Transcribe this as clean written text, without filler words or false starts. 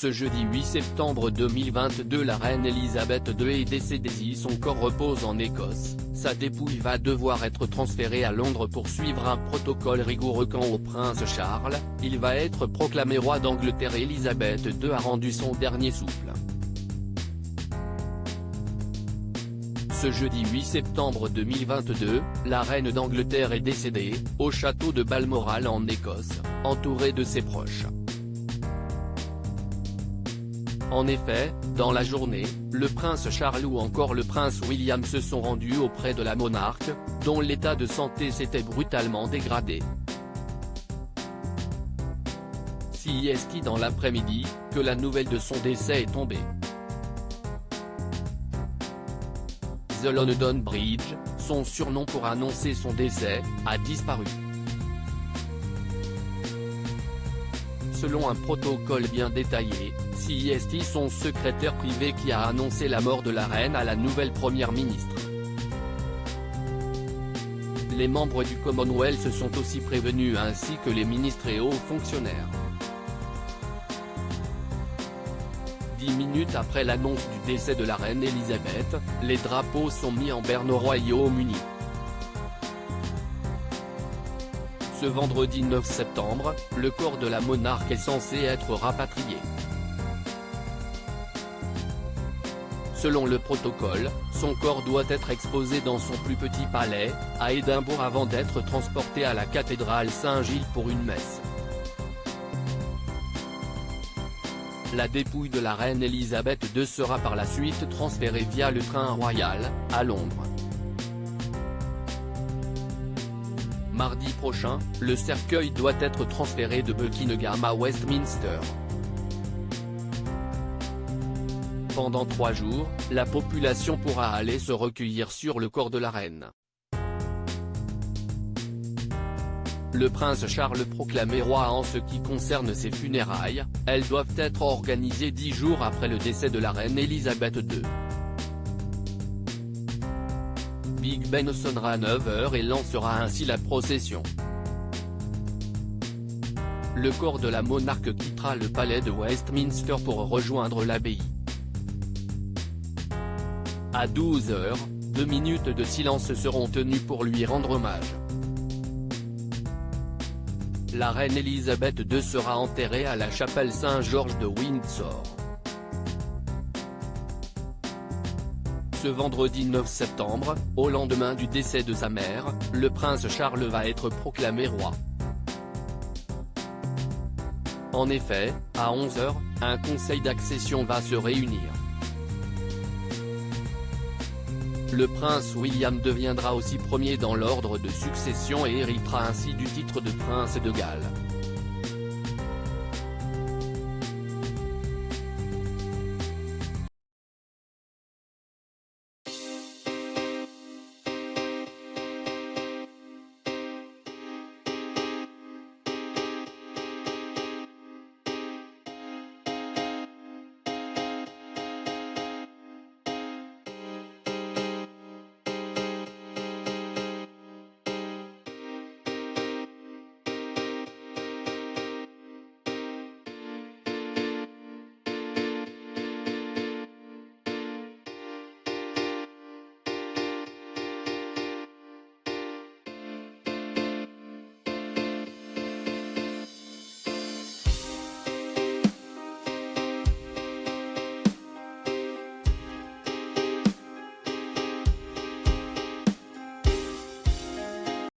Ce jeudi 8 septembre 2022, la reine Elisabeth II est décédée. Son corps repose en Écosse. Sa dépouille va devoir être transférée à Londres pour suivre un protocole rigoureux. Quant au prince Charles, il va être proclamé roi d'Angleterre. Elisabeth II a rendu son dernier souffle. Ce jeudi 8 septembre 2022, la reine d'Angleterre est décédée, au château de Balmoral en Écosse, entourée de ses proches. En effet, dans la journée, le prince Charles ou encore le prince William se sont rendus auprès de la monarque, dont l'état de santé s'était brutalement dégradé. C'est dans l'après-midi, que la nouvelle de son décès est tombée. The London Bridge, son surnom pour annoncer son décès, a disparu. Selon un protocole bien détaillé, c'est son secrétaire privé qui a annoncé la mort de la reine à la nouvelle première ministre. Les membres du Commonwealth se sont aussi prévenus ainsi que les ministres et hauts fonctionnaires. 10 minutes après l'annonce du décès de la reine Elisabeth, les drapeaux sont mis en berne au Royaume-Uni. Ce vendredi 9 septembre, le corps de la monarque est censé être rapatrié. Selon le protocole, son corps doit être exposé dans son plus petit palais, à Édimbourg avant d'être transporté à la cathédrale Saint-Gilles pour une messe. La dépouille de la reine Elisabeth II sera par la suite transférée via le train royal, à Londres. Mardi prochain, le cercueil doit être transféré de Buckingham à Westminster. Pendant 3 jours, la population pourra aller se recueillir sur le corps de la reine. Le prince Charles proclamé roi. En ce qui concerne ses funérailles, elles doivent être organisées 10 jours après le décès de la reine Elisabeth II. Big Ben sonnera à 9h et lancera ainsi la procession. Le corps de la monarque quittera le palais de Westminster pour rejoindre l'abbaye. À 12h, 2 minutes de silence seront tenues pour lui rendre hommage. La reine Elisabeth II sera enterrée à la chapelle Saint-Georges de Windsor. Ce vendredi 9 septembre, au lendemain du décès de sa mère, le prince Charles va être proclamé roi. En effet, à 11h, un conseil d'accession va se réunir. Le prince William deviendra aussi premier dans l'ordre de succession et héritera ainsi du titre de prince de Galles.